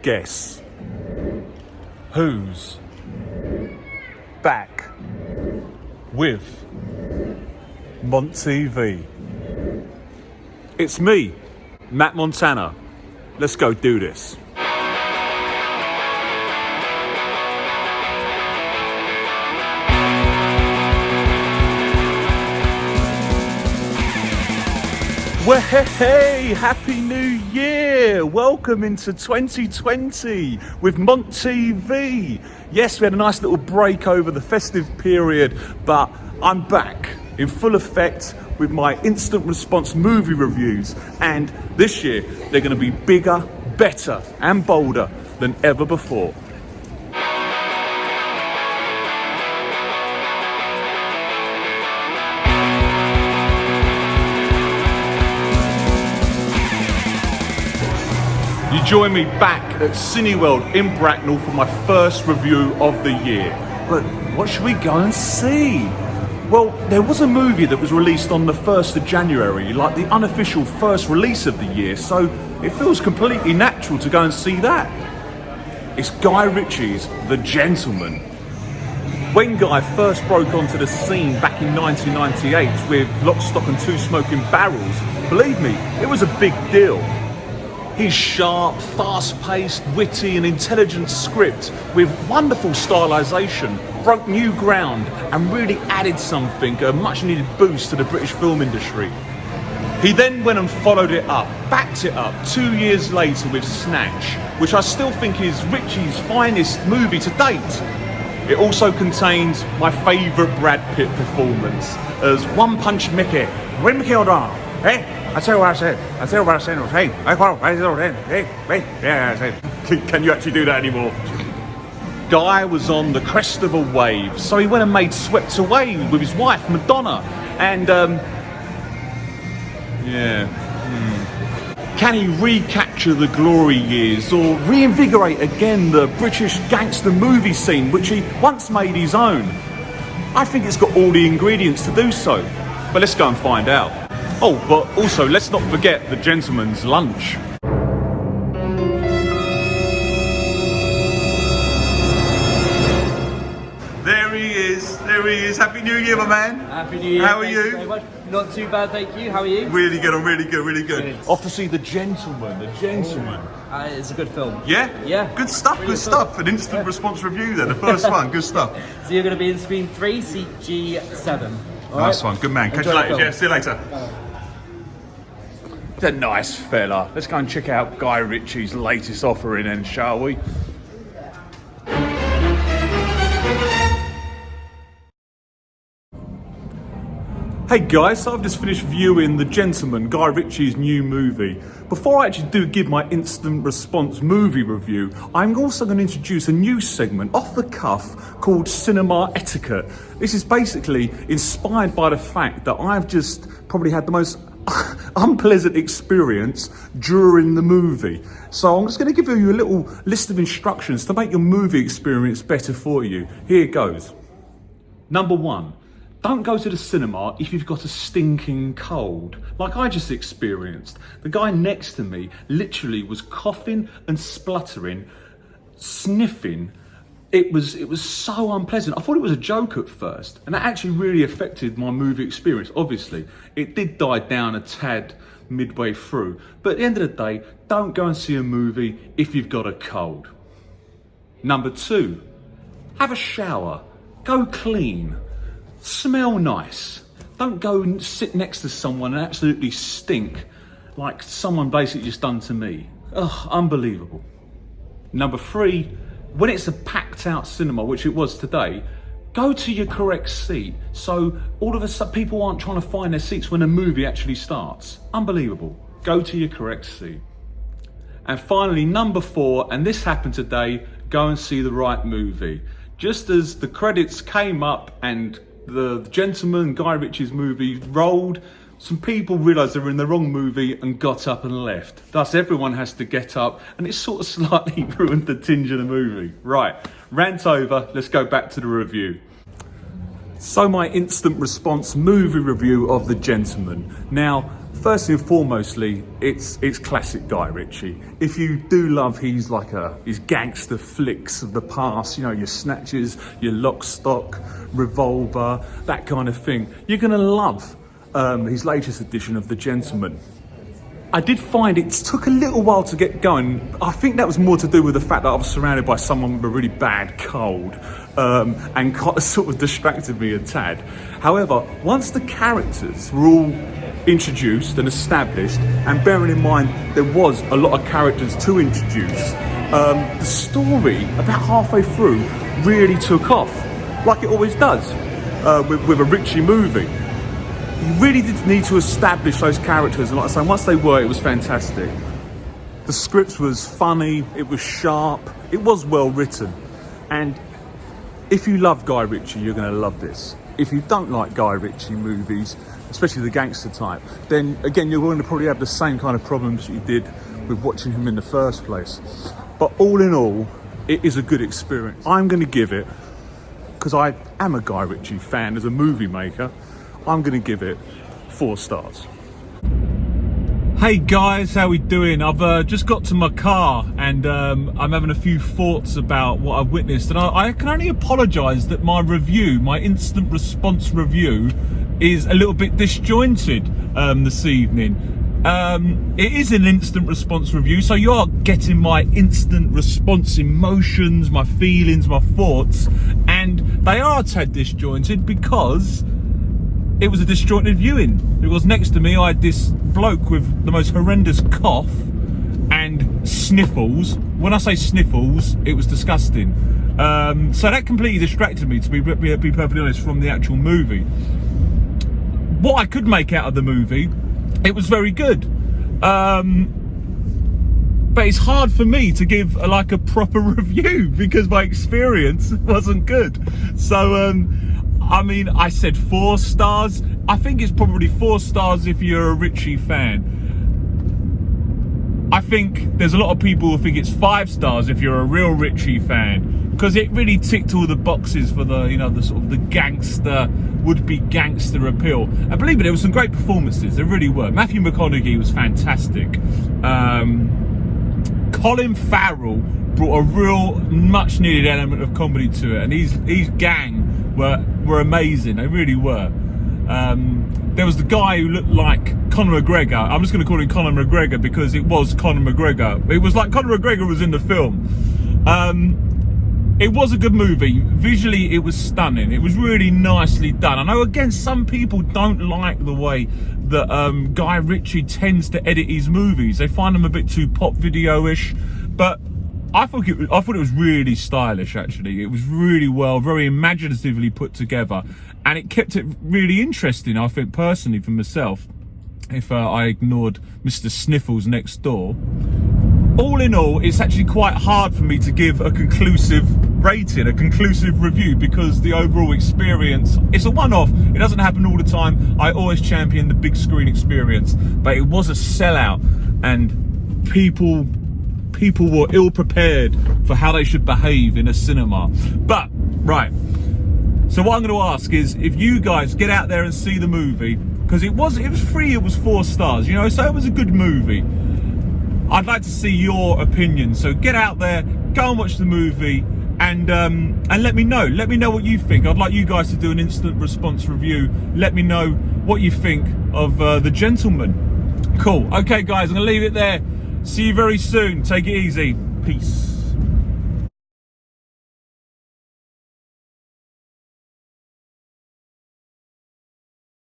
guess who's back with MONT TV? It's me, Matt Montana. Let's go do this. Well, hey, Happy New Year! Welcome into 2020 with MONT TV. Yes, we had a nice little break over the festive period, but I'm back in full effect with my instant response movie reviews. And this year, they're going to be bigger, better, and bolder than ever before. You join me back at Cineworld in Bracknell for my first review of the year. But what should we go and see? Well, there was a movie that was released on the 1st of January, like the unofficial first release of the year, so it feels completely natural to go and see that. It's Guy Ritchie's The Gentleman. When Guy first broke onto the scene back in 1998 with Lock, Stock and Two Smoking Barrels, believe me, it was a big deal. His sharp, fast-paced, witty and intelligent script with wonderful stylisation broke new ground and really added something, a much-needed boost to the British film industry. He then went and followed it up, backed it up 2 years later with Snatch, which I still think is Ritchie's finest movie to date. It also contains my favourite Brad Pitt performance as One Punch Mickey. When Mickey O'Donnell, hey? I tell you what I said. I tell you what I said. Hey, Can you actually do that anymore? Guy was on the crest of a wave, so he went and made Swept Away with his wife Madonna, and Can he recapture the glory years or reinvigorate again the British gangster movie scene, which he once made his own? I think it's got all the ingredients to do so, but let's go and find out. Oh, but also, let's not forget the gentleman's lunch. There he is. Happy New Year, my man. Happy New Year. How are you? Very much. Not too bad, thank you. How are you? Really good, I'm really good. Off to see The Gentleman. It's a good film. Yeah? Yeah. Good stuff. An instant response review there, the first one. Good stuff. So you're going to be in screen 3, seat G7. Nice one. Good man. Catch you later. Yeah, see you later. Bye. He's a nice fella. Let's go and check out Guy Ritchie's latest offering then, shall we? Hey guys, so I've just finished viewing The Gentleman, Guy Ritchie's new movie. Before I actually give my instant response movie review, I'm also going to introduce a new segment off the cuff called Cinema Etiquette. This is basically inspired by the fact that I've just probably had the most unpleasant experience during the movie. So I'm just going to give you a little list of instructions to make your movie experience better for you. Here it goes. Number 1. Don't go to the cinema if you've got a stinking cold, like I just experienced. The guy next to me literally was coughing and spluttering, sniffing. It was so unpleasant. I thought it was a joke at first, and that actually really affected my movie experience. Obviously, it did die down a tad midway through, but at the end of the day, don't go and see a movie if you've got a cold. Number 2, have a shower, go clean. Smell nice. Don't go and sit next to someone and absolutely stink like someone basically just done to me. Ugh, unbelievable. Number 3, when it's a packed out cinema, which it was today, go to your correct seat so all of a sudden people aren't trying to find their seats when a movie actually starts. Unbelievable. Go to your correct seat. And finally, number 4, and this happened today, go and see the right movie. Just as the credits came up and The Gentleman, Guy Ritchie's movie, rolled, some people realised they were in the wrong movie and got up and left. Thus, everyone has to get up, and it sort of slightly ruined the tinge of the movie. Right, rant over, let's go back to the review. So my instant response movie review of The Gentleman. Now, First and foremostly, it's classic Guy Ritchie. If you do love his gangster flicks of the past, you know, your Snatches, your Lock, Stock, Revolver, that kind of thing, you're gonna love his latest edition of The Gentleman. I did find it took a little while to get going. I think that was more to do with the fact that I was surrounded by someone with a really bad cold, and sort of distracted me a tad. However, once the characters were all introduced and established, and bearing in mind there was a lot of characters to introduce, the story about halfway through really took off, like it always does with a Ritchie movie. You really did need to establish those characters, and like I say, once they were, it was fantastic. The script was funny, it was sharp, it was well written, and if you love Guy Ritchie, you're going to love this. If you don't like Guy Ritchie movies, especially the gangster type, then again, you're going to probably have the same kind of problems you did with watching him in the first place. But all in all, it is a good experience. I'm going to give it, because I am a Guy Ritchie fan as a movie maker, I'm going to give it 4 stars. Hey guys, how we doing? I've just got to my car, and I'm having a few thoughts about what I've witnessed, and I can only apologise that my review, my instant response review, is a little bit disjointed this evening. It is an instant response review, so you are getting my instant response emotions, my feelings, my thoughts, and they are a tad disjointed because it was a disjointed viewing. Because next to me I had this bloke with the most horrendous cough and sniffles. When I say sniffles, it was disgusting. So that completely distracted me, to be perfectly honest, from the actual movie. What I could make out of the movie, it was very good. But it's hard for me to give a proper review because my experience wasn't good. So I mean, I said 4 stars. I think it's probably 4 stars if you're a Ritchie fan. I think there's a lot of people who think it's 5 stars if you're a real Ritchie fan, because it really ticked all the boxes for the, you know, the sort of the gangster, would-be gangster appeal. And believe me, there were some great performances. There really were. Matthew McConaughey was fantastic. Colin Farrell brought a real much-needed element of comedy to it, and his gang were amazing. They really were. There was the guy who looked like Conor McGregor. I'm just going to call him Conor McGregor because it was Conor McGregor. It was like Conor McGregor was in the film. It was a good movie. Visually, it was stunning. It was really nicely done. I know, again, some people don't like the way that Guy Ritchie tends to edit his movies. They find them a bit too pop video-ish, but I thought it was really stylish, actually. It was really well, very imaginatively put together, and it kept it really interesting, I think, personally, for myself, if I ignored Mr. Sniffles next door. All in all, it's actually quite hard for me to give a conclusive rating, a conclusive review, because the overall experience, it's a one-off. It doesn't happen all the time. I always champion the big screen experience, but it was a sellout, and people were ill prepared for how they should behave in a cinema. But right, so what I'm going to ask is, if you guys get out there and see the movie, because it was free, it was 4 stars, you know, so it was a good movie. I'd like to see your opinion, so get out there, go and watch the movie, and let me know what you think. I'd like you guys to do an instant response review. Let me know what you think of The Gentleman. Cool. Okay guys, I'm gonna leave it there. See you very soon. Take it easy. Peace.